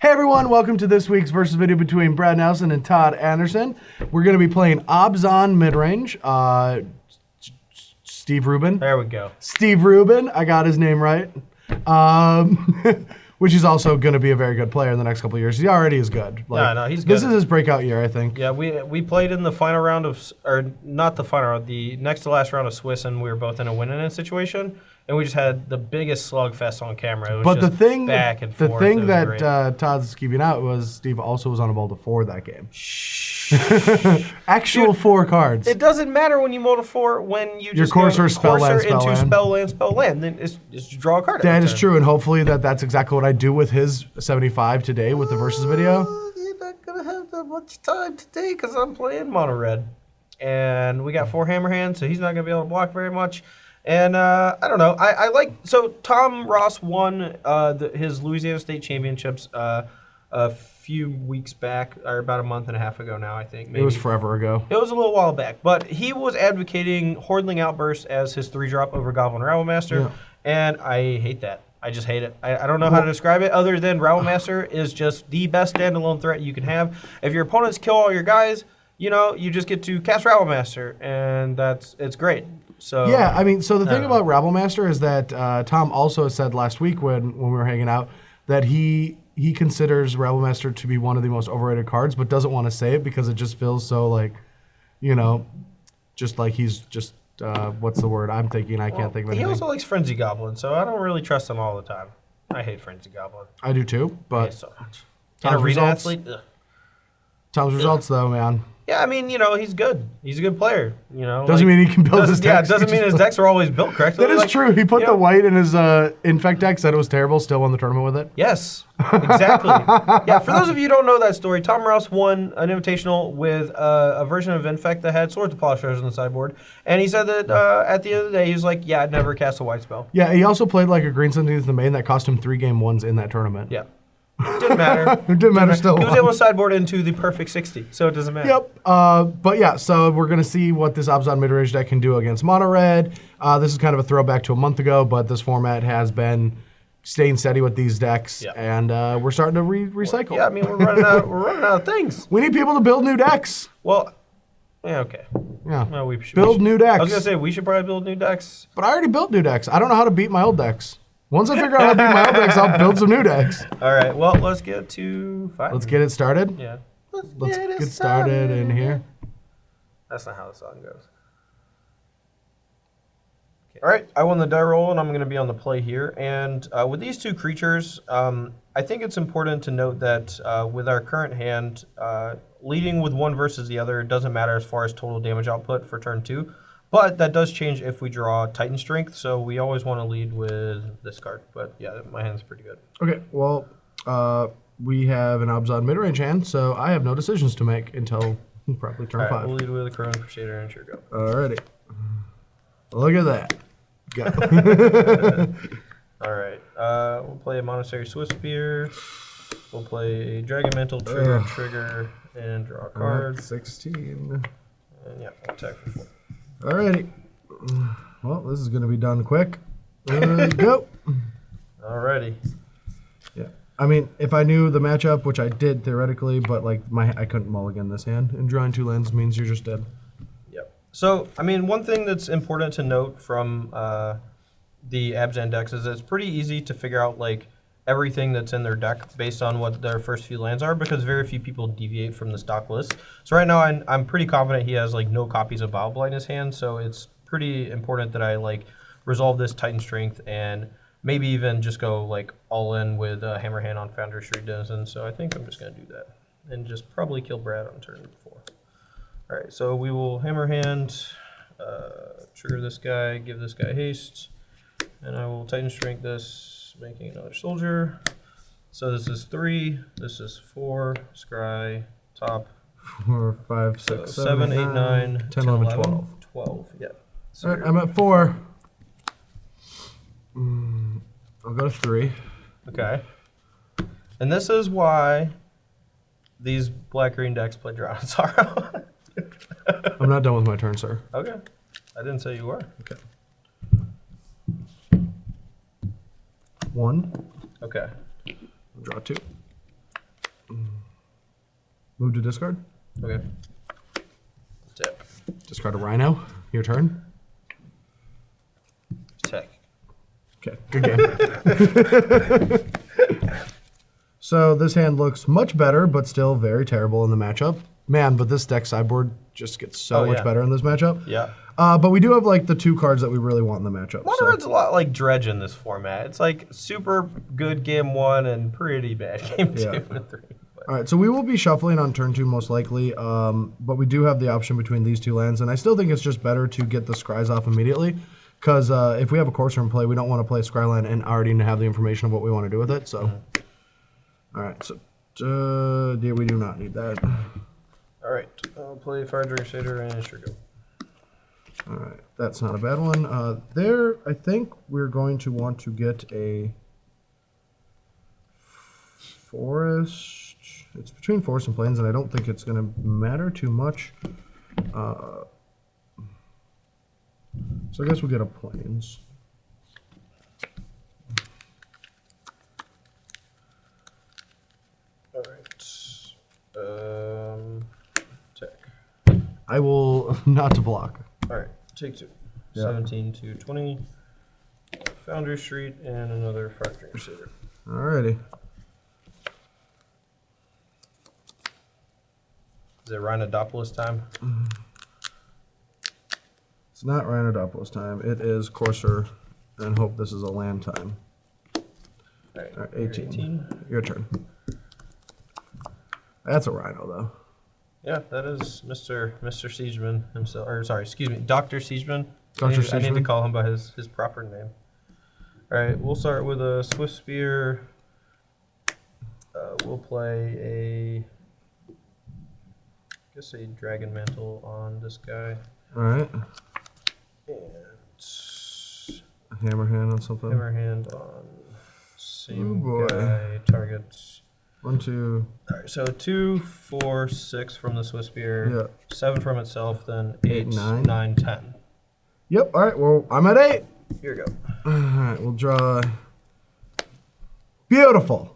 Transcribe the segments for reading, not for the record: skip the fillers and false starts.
Hey everyone, welcome to this week's versus video between Brad Nelson and Todd Anderson. We're going to be playing Obzon Midrange. Steve Rubin. There we go. Steve Rubin, I got his name right. Which is also going to be a very good player in the next couple of years. He already is good. No, he's good. This is his breakout year, I think. Yeah, we played in the final round of, or not the final round, the next to last round of Swiss, and we were both in a win-in situation, and we just had the biggest slugfest on camera. It was But just the thing, back and forth. The thing that Todd's keeping out was Steve also was on a ball to 4 that game. Actual Dude, 4 cards. It doesn't matter when you mold a 4 when you just Courser, spell land, into spell land. Then it's just draw a card. That is true, and hopefully that's exactly what I do with his 75 today with the versus video. You're not gonna have that much time today because I'm playing mono red, and we got 4 hammer hands, so he's not gonna be able to block very much. And I don't know. I like Tom Ross won his Louisiana State Championships a few weeks back, or about a month and a half ago now, I think. Maybe. It was forever ago. It was a little while back, but he was advocating Hordling Outburst as his 3-drop over Goblin Rabblemaster, and I hate that. I just hate it. I don't know how to describe it other than Rabblemaster is just the best standalone threat you can have. If your opponents kill all your guys, you just get to cast Rabblemaster, and it's great. So yeah, I mean, so the thing about Rabblemaster is that Tom also said last week when we were hanging out that he considers Rabblemaster to be one of the most overrated cards, but doesn't want to say it because it just feels so like, just like he's just, what's the word I'm thinking? I can't think of anything. He also likes Frenzy Goblin, so I don't really trust him all the time. I hate Frenzy Goblin. I do too, but so much. Tom's results, Tom's results though, man. Yeah, I mean, he's good. He's a good player. Doesn't mean he can build his decks. Yeah, doesn't mean his decks are always built correctly. That is true. He put the white in his Infect deck, said it was terrible, still won the tournament with it. Yes, exactly. Yeah, for those of you who don't know that story, Tom Rouse won an invitational with a version of Infect that had Swords of Polishers on the sideboard. And he said that at the end of the day, he was like, yeah, I'd never cast a white spell. Yeah, he also played like a Green Sun the main that cost him 3 game ones in that tournament. Yeah. Didn't matter. It didn't matter still. He was able to sideboard into the perfect 60, so it doesn't matter. Yep. But yeah, so we're going to see what this Obzon midrange deck can do against mono red. This is kind of a throwback to a month ago, but this format has been staying steady with these decks, and we're starting to recycle. Yeah, I mean, we're running out of things. We need people to build new decks. Well, yeah, okay. Yeah. Well, we should build new decks. I was going to say, we should probably build new decks. But I already built new decks. I don't know how to beat my old decks. Once I figure out how to beat my old decks, I'll build some new decks. All right, well, let's get to 5. Let's get it started? Yeah. Let's get started in here. That's not how the song goes. Okay. All right, I won the die roll, and I'm going to be on the play here. And with these 2 creatures, I think it's important to note that with our current hand, leading with one versus the other doesn't matter as far as total damage output for turn 2. But that does change if we draw Titan Strength, so we always want to lead with this card. But yeah, my hand's pretty good. Okay, well, we have an Obzon midrange hand, so I have no decisions to make until probably turn 5. We'll lead with a Crown Crusader and sure go. Alrighty. Look at that. Go. Alright, we'll play a Monastery Swiss Spear. We'll play a Dragon Mantle, trigger, and draw a card. 16. And yeah, we'll attack for 4. Alrighty. Well, this is going to be done quick. Go. Alrighty. Yeah. I mean, if I knew the matchup, which I did theoretically, but like I couldn't mulligan this hand, and drawing 2 lands means you're just dead. Yep. So, I mean, one thing that's important to note from the Obzon decks is it's pretty easy to figure out like everything that's in their deck based on what their first few lands are, because very few people deviate from the stock list. So right now I'm pretty confident he has like no copies of Bile in his hand, so it's pretty important that I like resolve this Titan Strength and maybe even just go like all in with Hammerhand on Founder Street Denizen. So I think I'm just gonna do that and just probably kill Brad on turn 4. All right, so we will Hammerhand, trigger this guy, give this guy haste, and I will Titan Strength this, making another soldier. So this is 3, this is 4, scry, top. 4, 5, 6, so 7, 8, 9, 10, 11, 12. 12, yeah. So all right, I'm at 4. I'll go to 3. Okay. And this is why these black-green decks play Drown in Sorrow. I'm not done with my turn, sir. Okay. I didn't say you were. Okay. 1. Okay. Draw 2. Move to discard. Okay. Tap. Discard a Rhino. Your turn. Tech. Okay, good game. So this hand looks much better, but still very terrible in the matchup. Man, but this deck sideboard just gets so much better in this matchup. Yeah. But we do have like the 2 cards that we really want in the matchup. Mono Red's a lot like Dredge in this format. It's like super good game 1 and pretty bad game 2 and 3. All right, so we will be shuffling on turn 2 most likely, but we do have the option between these 2 lands, and I still think it's just better to get the scries off immediately, because if we have a Courser in play, we don't want to play a scry land and already have the information of what we want to do with it. So, all right, so yeah, we do not need that. All right, I'll play Fire Dragon Shader and sure go. All right, that's not a bad one. There, I think we're going to want to get a Forest. It's between Forest and Plains, and I don't think it's going to matter too much. So I guess we'll get a Plains. All right. Tech. I will not to block. All right, take 2. Yeah. 17 to 20. Foundry Street and another Fire Dragon Shader. Alrighty. Is it Rhinodopoulos time? It's not Rhinodopoulos time. It is Courser, and hope this is a land time. All right, 18. Your turn. That's a Rhino, though. Yeah, that is Mr. Siegeman himself. Or sorry, excuse me, Dr. Siegeman. Dr. I need to Siegeman? call him by his proper name. All right, we'll start with a Swift Spear. We'll play a Dragon Mantle on this guy. All right. And A hammer hand on something. Hammer Hand on same boy. guy. Targets. 1, 2. All right, so 2, 4, 6 from the Swiss Spear. Yeah. 7 from itself, then 8, 9. 9, 10. Yep. All right. Well, I'm at 8. Here we go. All right. We'll draw. Beautiful.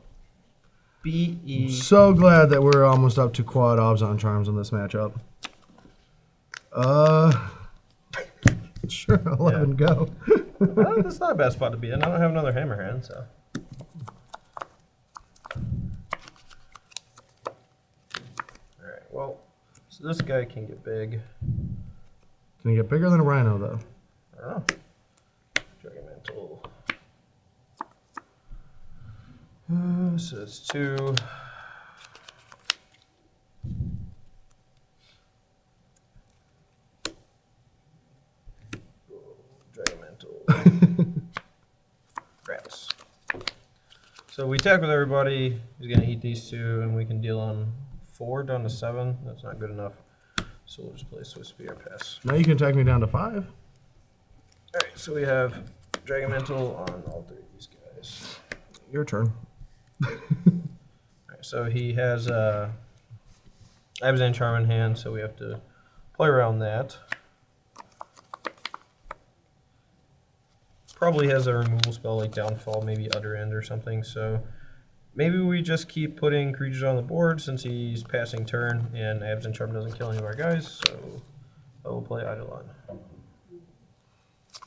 B-E. So glad that we're almost up to quad Obzon charms in this matchup. Sure, 11 go. Well, that's not a bad spot to be in. I don't have another hammer hand, so. Alright, well, so this guy can get big. Can he get bigger than a Rhino, though? I don't know. Dragon Mantle. So it's 2. Dragon Mantle. Rats. So we attack with everybody. He's going to eat these 2, and we can deal on 4 down to 7. That's not good enough. So we'll just play Swiss Spear pass. Now you can attack me down to 5. Alright, so we have Dragon Mantle on all 3 of these guys. Your turn. Alright, so he has Abzan Charm in hand, so we have to play around that. Probably has a removal spell like Downfall, maybe Utter End or something, so maybe we just keep putting creatures on the board since he's passing turn and Abzan Charm doesn't kill any of our guys, so I will play Eidolon.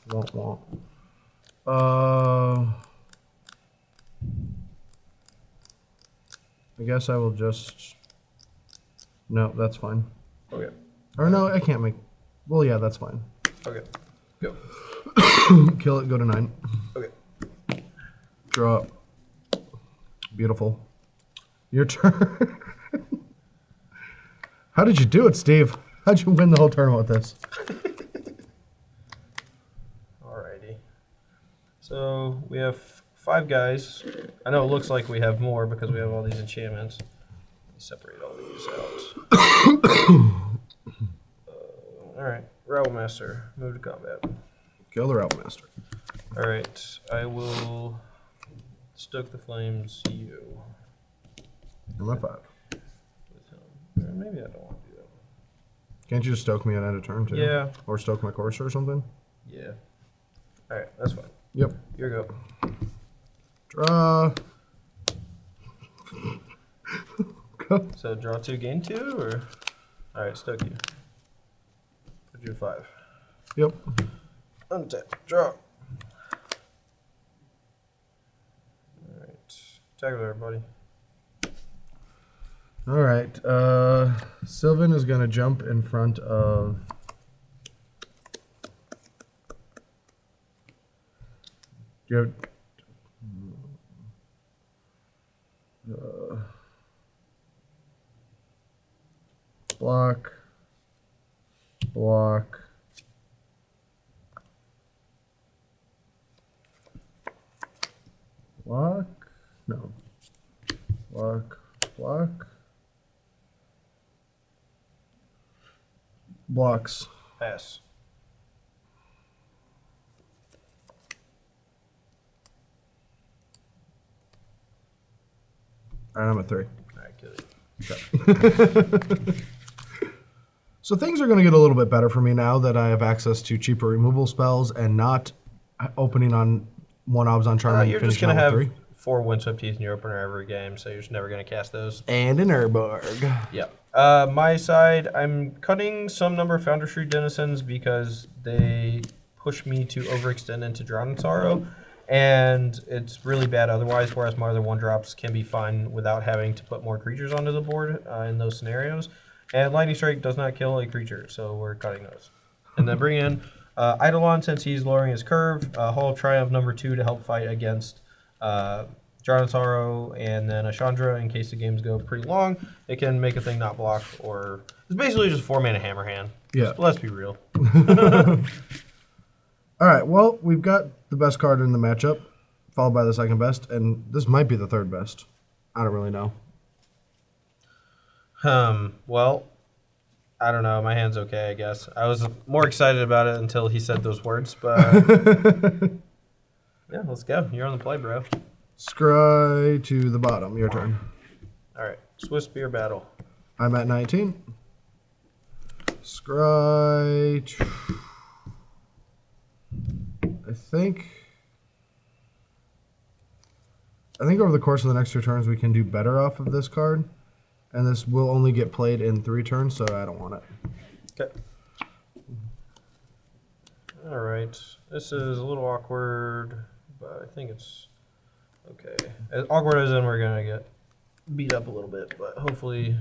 Womp womp. I guess I will just... No, that's fine. Okay. Or no, I can't make... Well, yeah, that's fine. Okay. Go. Kill it, go to 9. Okay. Draw. Beautiful. Your turn. How did you do it, Steve? How'd you win the whole tournament with this? Alrighty. So we have 5 guys. I know it looks like we have more because we have all these enchantments. Separate all these out. Alright, Rebel Master, move to combat. Kill the Route Master. Alright, I will stoke the flames you. I'm at 5. With him. Or maybe I don't want to do that. Can't you just stoke me at end of turn, too? Yeah. Or stoke my Courser or something? Yeah. Alright, that's fine. Yep. Here we go. Draw. So draw 2, gain 2, or? Alright, stoke you. Put you 5. Yep. Untap. Draw. Alright. Tag with everybody. All right. Sylvan is going to jump in front of... Do you have... block. Block. Block. No. Block. Block. Blocks. Pass. All right, I'm at 3. Alright, kill you. Okay. So things are going to get a little bit better for me now that I have access to cheaper removal spells and not opening on 1 obs on charm and You're just finishing going to out have with 3. 4 Windswept Teeth in your opener every game, so you're just never going to cast those. And an Urborg. Yeah. My side, I'm cutting some number of Founder Shrew Denizens because they push me to overextend into Drown in Sorrow, and it's really bad otherwise, whereas my other 1-drops can be fine without having to put more creatures onto the board in those scenarios. And Lightning Strike does not kill a creature, so we're cutting those. And then bring in Eidolon, since he's lowering his curve, Hall of Triumph number 2 to help fight against Drown in Sorrow, and then a Chandra in case the games go pretty long. It can make a thing not block, or it's basically just 4-mana Hammer Hand. Yeah. Just, let's be real. All right, well, we've got the best card in the matchup, followed by the second best, and this might be the third best. I don't really know. Well, I don't know. My hand's okay, I guess. I was more excited about it until he said those words, but yeah, let's go. You're on the play, bro. Scry to the bottom. Your turn. All right. Swiss Spear Battle. I'm at 19. Scry. I think over the course of the next 2 turns we can do better off of this card. And this will only get played in 3 turns, so I don't want it. Okay. All right. This is a little awkward, but I think it's okay. As awkward as in we're going to get beat up a little bit, but hopefully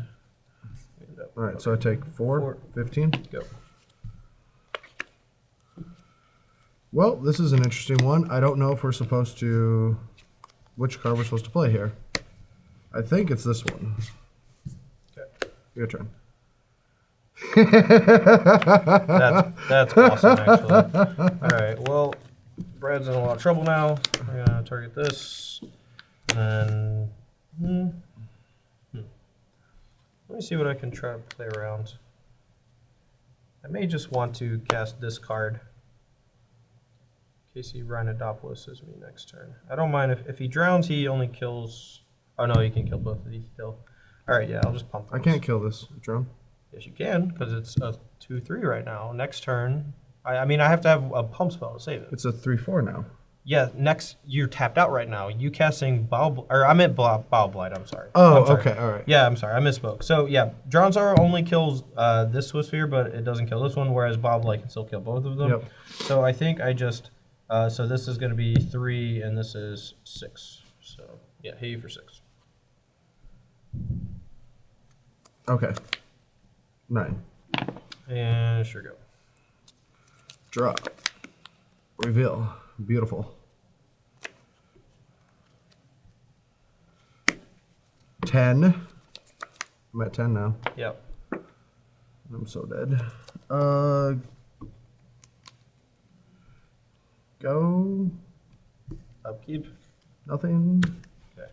we end up. All right, so I take 4, 15. Go. Well, this is an interesting one. I don't know if we're supposed to... which card we're supposed to play here. I think it's this one. Your turn. That's awesome, actually. All right, well, Brad's in a lot of trouble now. We're going to target this. And let me see what I can try to play around. I may just want to cast this card. Casey Rhinodopoulos is me next turn. I don't mind if he drowns, he only kills... Oh, no, he can kill both of these still. All right, yeah, I'll just pump those. I can't kill this drone. Yes, you can, because it's a 2/3 right now. Next turn, I mean, I have to have a pump spell to save it. It's a 3/4 now. Yeah, next, you're tapped out right now. You casting I meant Bow Blight, I'm sorry. Oh, I'm sorry. okay, all right. Yeah, I'm sorry, I misspoke. So, yeah, Drown Sorrow only kills this Swiss Sphere, but it doesn't kill this one, whereas Bow Blight can still kill both of them. Yep. So I think I just, so this is going to be 3, and this is 6. So, yeah, hit you for 6. Okay. 9. And sure go. Draw. Reveal. Beautiful. 10. I'm at 10 now. Yep. I'm so dead. Go. Upkeep. Nothing. Okay.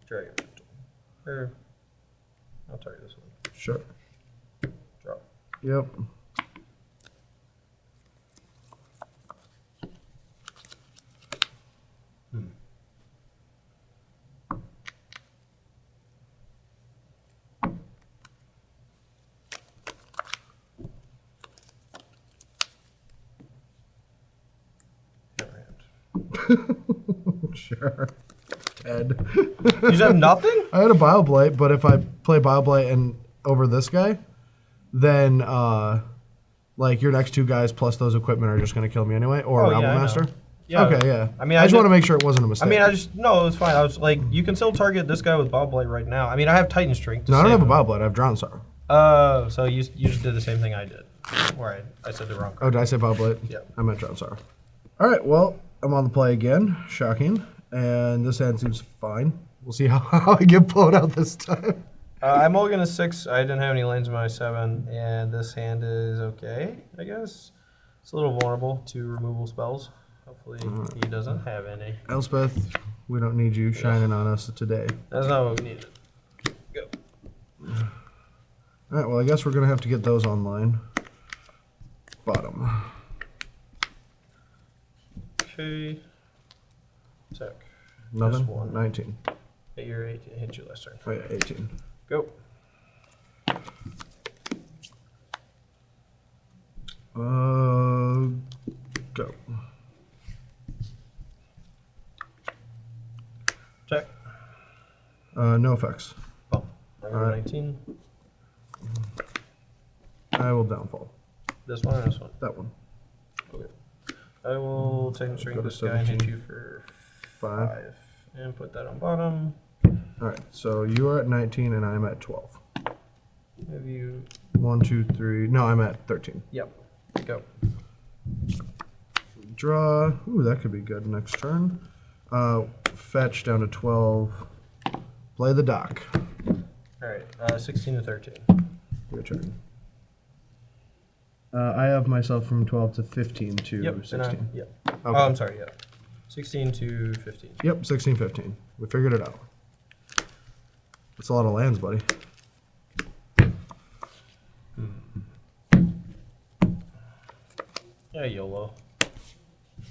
Dragon. Or I'll target this one. Sure. Drop. Yep. Sure. Ted. You just have nothing? I had a Bioblight, but if I play Bioblight and over this guy, then like your next two guys plus those equipment are just going to kill me anyway, or Rabble Master. Yeah. Okay, yeah. I mean, I just want to make sure it wasn't a mistake. I mean, no, it's fine. I was like, you can still target this guy with Bioblight right now. I mean, I have Titan Strength. No, I don't have a Bioblight. I have Drown Sorrow. Oh, so you just did the same thing I did. Where I said the wrong card. Oh, did I say Bioblight? Yeah. I meant Drown Sorrow. All right, well, I'm on the play again. Shocking. And this hand seems fine. We'll see how I get blown out this time. I'm mulligan a 6. I didn't have any lanes in my 7, and this hand is okay, I guess. It's a little vulnerable to removal spells. Hopefully he doesn't have any. Elspeth, we don't need you shining on us today. That's not what we needed. Go. All right, well, I guess we're going to have to get those online. Bottom. Okay. Attack. Nothing? Just one. 19. Hit your 18. Hit you last turn. Oh, yeah, 18. Go. Go. Check. No effects. Boom. I got Alright. 19. I will downfall. This one or this one? That one. Okay. I will take and Go string to this guy and hit 17. you for 5. 5. And put that on bottom. All right, so you are at 19 and I'm at 12. Have you... 1, 2, 3. No, I'm at 13. Yep. Go. Draw. Ooh, that could be good next turn. Fetch down to 12. Play the dock. Alright, 16 to 13. Your turn. I have myself from 12 to 15 to Yep. 16. Yep. Okay. Oh, I'm sorry, yeah. 16 to 15. Yep, 16, 15. We figured it out. That's a lot of lands, buddy. Yeah, YOLO.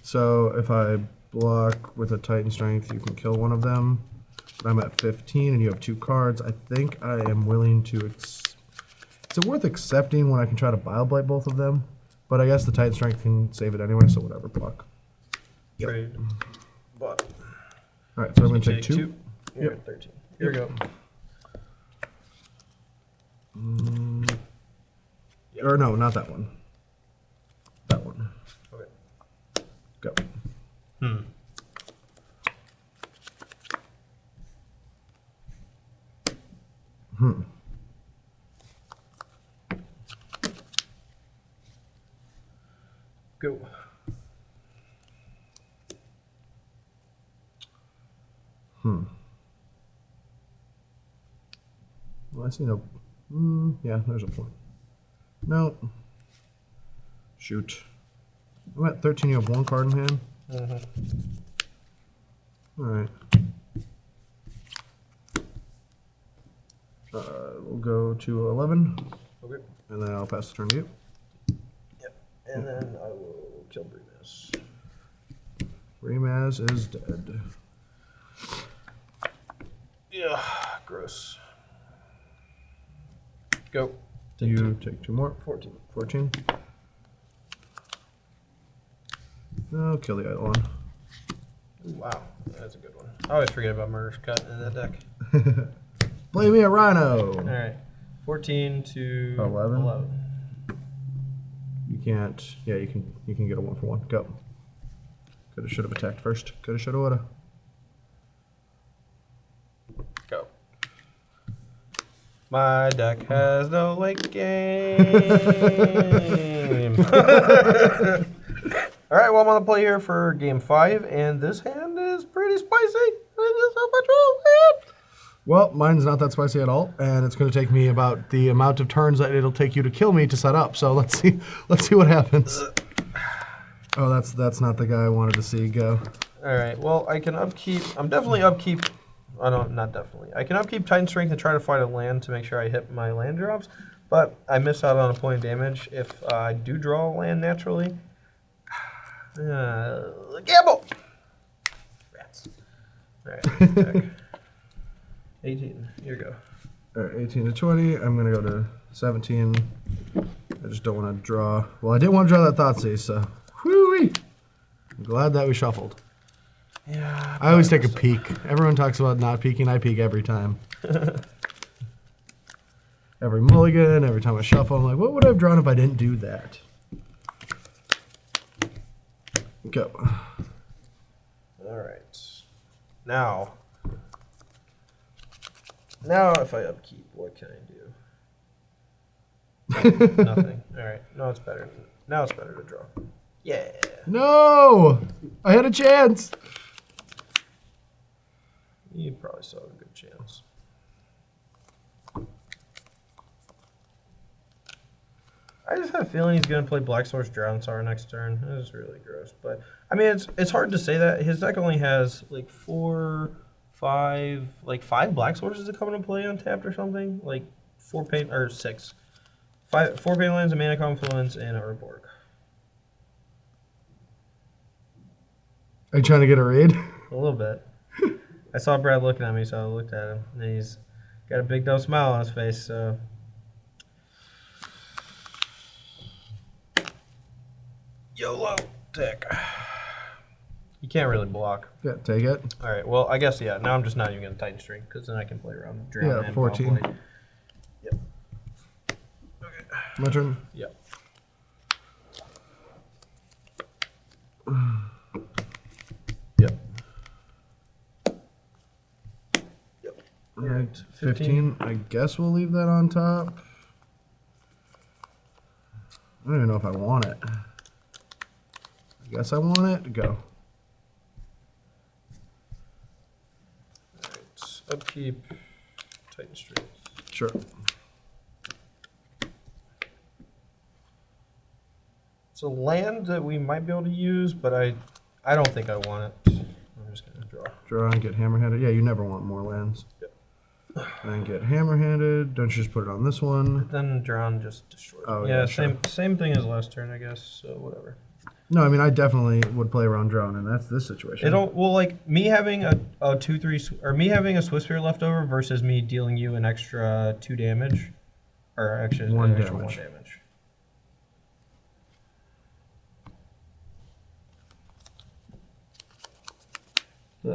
So if I block with a Titan Strength, you can kill one of them. But I'm at 15 and you have 2 cards. I think I am willing to... Is it worth accepting when I can try to Bioblight both of them? But I guess the Titan Strength can save it anyway, so whatever, block. Yep. Trade. But. Alright, so I'm going to take 2. You're at 13. Here we go. Or no, not that one. That one. Okay. Go. Go. Well, I see no... yeah, there's a point. No. Shoot. I'm at 13, you have 1 card in hand? Alright. We'll go to 11. Okay. And then I'll pass the turn to you. Yep. And then I will kill Bremas. Remaz is dead. Yeah, gross. Go. You take 2 more. 14. 14. I'll kill the idle one. Ooh, wow, that's a good one. I always forget about Murder's Cut in that deck. Play me a Rhino. All right, 14 to 11. You can't. Yeah, you can get a 1-for-1. Go. Coulda, shoulda attacked first. Coulda, shoulda, woulda. Go. My deck has no late game. All right, well, I'm on the play here for game 5, and this hand is pretty spicy. There's so much roll. Well, mine's not that spicy at all, and it's going to take me about the amount of turns that it'll take you to kill me to set up. So let's see what happens. Oh, that's not the guy I wanted to see go. All right, well, I can upkeep. I'm definitely upkeep. Oh, no, not definitely. I can upkeep Titan Strength and try to fight a land to make sure I hit my land drops, but I miss out on a point of damage if I do draw a land naturally. Gamble! Rats. All right, attack. 18. Here we go. All right, 18 to 20. I'm going to go to 17. I just don't want to draw. Well, I didn't want to draw that Thoughtseize, so whoo-wee. I'm glad that we shuffled. Yeah. I always take a peek. Everyone talks about not peeking. I peek every time. Every mulligan, every time I shuffle, I'm like, what would I have drawn if I didn't do that? Go. All right. Now, if I upkeep, what can I do? Nothing. All right. No, it's better. Now it's better to draw. Yeah. No! I had a chance. You probably still have a good chance. I just have a feeling he's going to play Black Source Drownsaur next turn. This is really gross. But, I mean, it's hard to say that. His deck only has, like, 5 Black Sources that come into play untapped or something. Like, 4 pain, or 6. 4 pain lands, a Mana Confluence, and a Urborg. Are you trying to get a raid? A little bit. I saw Brad looking at me, so I looked at him. And he's got a big, dumb smile on his face, so... YOLO deck. You can't really block. Yeah, take it. All right. Well, I guess yeah. Now I'm just not even gonna Titan String because then I can play around. Drown Yeah, 14. Yep. Okay. My turn. Yep. Yep. Yep. All right, 15. I guess we'll leave that on top. I don't even know if I want it. I guess I want it. Go. Alright. Upkeep. Titan String. Sure. It's a land that we might be able to use, but I don't think I want it. I'm just gonna draw. Draw and get hammer-handed. Yeah, you never want more lands. Yep. And get hammer-handed. Don't you just put it on this one? Then Drown just destroys. Oh, yeah, yeah, sure. same thing as last turn, I guess. So whatever. No, I mean I definitely would play around drone, and that's this situation. Like me having a 2/3 or me having a Swiss Spear left over versus me dealing you an extra 2 damage, or actually One an extra damage. 1 damage.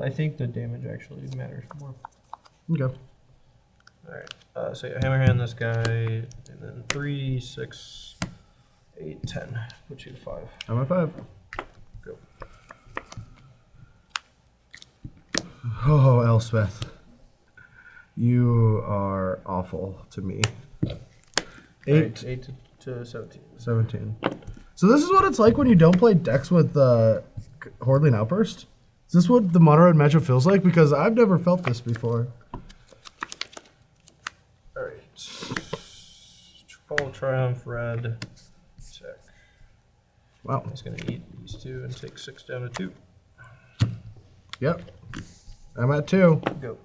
I think the damage actually matters more. Okay. Alright, so yeah, Hammerhand this guy, and then 3, 6, 8, 10. Put you to 5. I'm at 5. Go. Oh, Elspeth. You are awful to me. 8. 8 to 17. 17. So this is what it's like when you don't play decks with Hordling Outburst? Is this what the mono red matchup feels like? Because I've never felt this before. Alright. Triple Triumph Red. Check. Wow. He's going to eat these 2 and take 6 down to 2. Yep. I'm at 2. Go.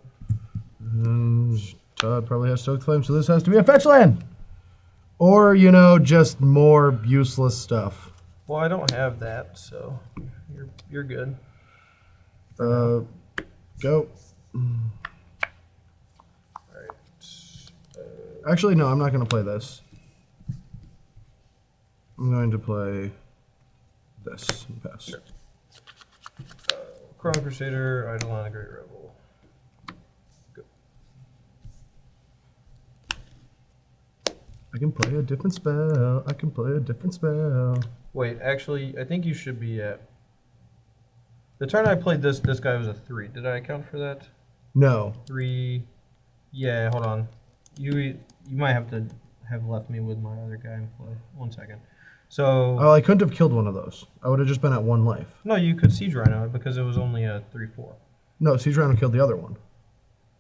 And Todd probably has Stoked Flame, so this has to be a fetch land. Or, you know, just more useless stuff. Well, I don't have that, so you're good. Go. Alright. Actually, no, I'm not going to play this. I'm going to play this and pass. Sure. Chrono Crusader, Eidolon, Great Rebel. Go. I can play a different spell. I can play a different spell. Wait, actually, I think you should be at... The turn I played this guy was a 3. Did I account for that? No. 3... Yeah, hold on. You might have to have left me with my other guy in play. 1 second. So... Oh, I couldn't have killed one of those. I would have just been at 1 life. No, you could Siege Rhino because it was only a 3/4. No, Siege Rhino killed the other one.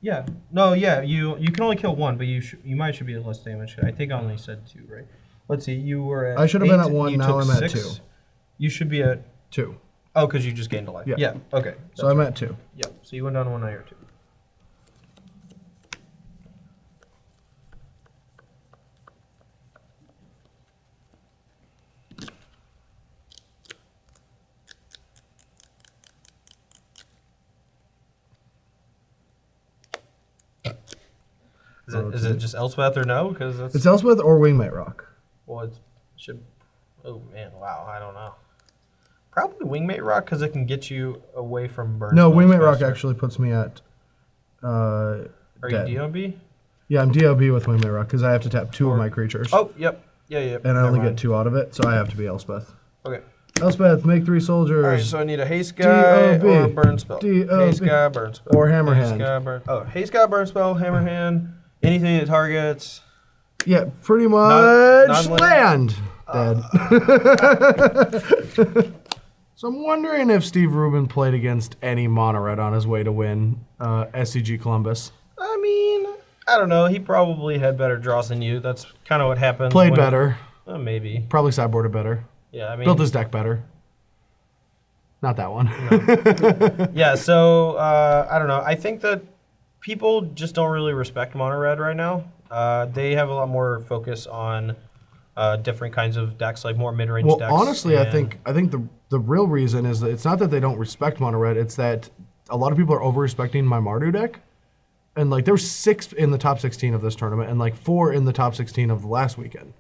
Yeah. No, yeah, you can only kill 1, but you might should be at less damage. I think I only said 2, right? Let's see, you were at I should have 8, been at 1, you now took I'm at 6. 2. You should be at... 2. Oh, because you just gained a life. Yeah. Yeah, okay. So I'm at 2. Yeah, so you went down to 1, now you're 2. Is it just Elspeth or no? Because that's... It's Elspeth or Wingmate Rock. Well, it should... Oh, man, wow, I don't know. Probably Wingmate Rock because it can get you away from burn. No, spells Wingmate Rock faster. actually puts me at. Are dead. you DOB? Yeah, I'm DOB with Wingmate Rock because I have to tap 2 of my creatures. Oh, yep. Yeah. And I only get 2 out of it, so I have to be Elspeth. Okay. Elspeth, make 3 soldiers. All right, so I need a Haste Guy DOB. or Burn Spell. DOB. Haste Guy, Burn Spell. Or Hammer Haste Hand. Guy, Haste Guy, Burn Spell, Hammer Hand, anything that targets. Yeah, pretty much land. Dead. So I'm wondering if Steve Rubin played against any mono red on his way to win SCG Columbus. I mean, I don't know. He probably had better draws than you. That's kind of what happens. Played better. Maybe. Probably sideboarded better. Yeah, I mean. Built his deck better. Not that one. No. Yeah, so I don't know. I think that people just don't really respect mono red right now. They have a lot more focus on different kinds of decks, like more mid-range decks. Well, honestly, I think the real reason is that it's not that they don't respect mono red. It's that a lot of people are over-respecting my Mardu deck. And like there were 6 in the top 16 of this tournament and like 4 in the top 16 of the last weekend.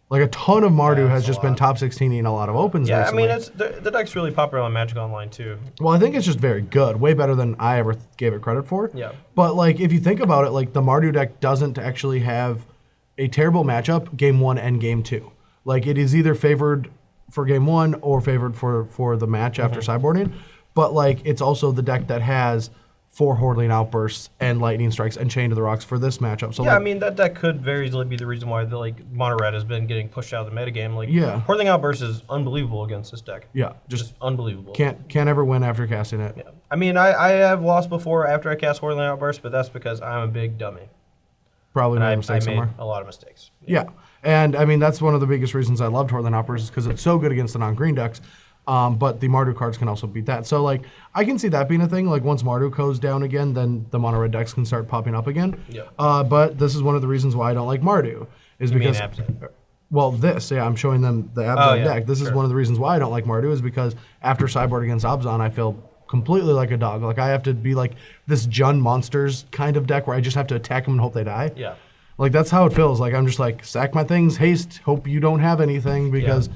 Like a ton of Mardu has just been top 16 in a lot of opens recently. I mean, the deck's really popular on Magic Online too. Well, I think it's just very good. Way better than I ever gave it credit for. Yeah. But like if you think about it, like the Mardu deck doesn't actually have a terrible matchup game 1 and game 2. Like it is either favored for game 1 or favored for the match after sideboarding. But like it's also the deck that has 4 Hordling Outbursts and Lightning Strikes and Chain to the Rocks for this matchup. So yeah, like, I mean that deck could very easily be the reason why the mono red has been getting pushed out of the metagame. Like Hordling Outburst is unbelievable against this deck. Yeah, just unbelievable. Can't ever win after casting it. Yeah. I mean I have lost before after I cast Hordling Outburst, but that's because I'm a big dummy. Probably made a mistake somewhere. A lot of mistakes. Yeah. And I mean that's one of the biggest reasons I loved Hordling Outburst is because it's so good against the non-green decks. But the Mardu cards can also beat that. So like I can see that being a thing. Like once Mardu goes down again, then the mono red decks can start popping up again. Yeah. But this is one of the reasons why I don't like Mardu is because I'm showing them the Abzan deck. This is one of the reasons why I don't like Mardu is because after sideboard against Abzan, I feel completely like a dog. Like I have to be like this Jund Monsters kind of deck where I just have to attack them and hope they die. Yeah. Like that's how it feels. Like I'm just like sack my things, haste, hope you don't have anything because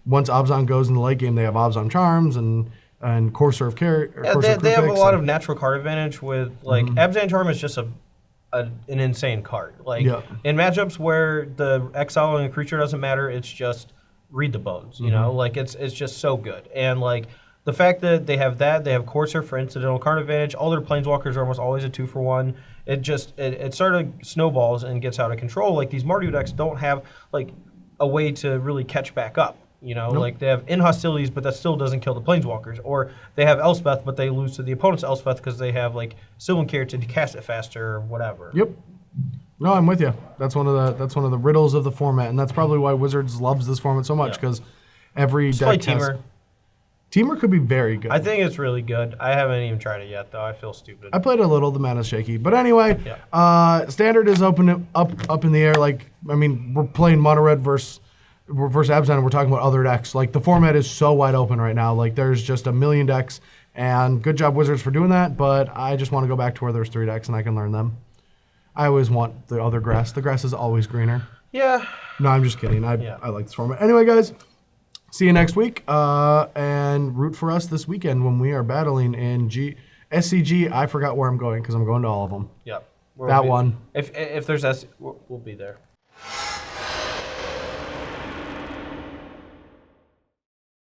once Abzan goes in the late game, they have Abzan Charms and Courser of Care. Yeah, they have a lot of natural card advantage with like Abzan Charm is just an insane card. Like in matchups where the exiling a creature doesn't matter, it's just read the bones. You know, like it's just so good. And like the fact that they have Courser for incidental card advantage. All their planeswalkers are almost always a 2-for-1. It sort of snowballs and gets out of control. Like these Mardu decks don't have like a way to really catch back up. You know, like they have in-hostilities, but that still doesn't kill the planeswalkers. Or they have Elspeth, but they lose to the opponent's Elspeth because they have like Sylvan Care to cast it faster or whatever. Yep. No, I'm with you. That's one of the riddles of the format, and that's probably why Wizards loves this format so much because every deck has. Teamer could be very good. I think it's really good. I haven't even tried it yet, though. I feel stupid. I played a little. The mana's shaky, but anyway, Standard is up in the air. Like I mean, we're playing mono red versus Abzan, and we're talking about other decks. Like the format is so wide open right now. Like there's just a million decks, and good job Wizards for doing that. But I just want to go back to where there's 3 decks and I can learn them. I always want the other grass. The grass is always greener. Yeah. No, I'm just kidding. I like this format. Anyway, guys, see you next week, and root for us this weekend when we are battling in SCG. I forgot where I'm going because I'm going to all of them. Yep. That one. If there's we'll be there.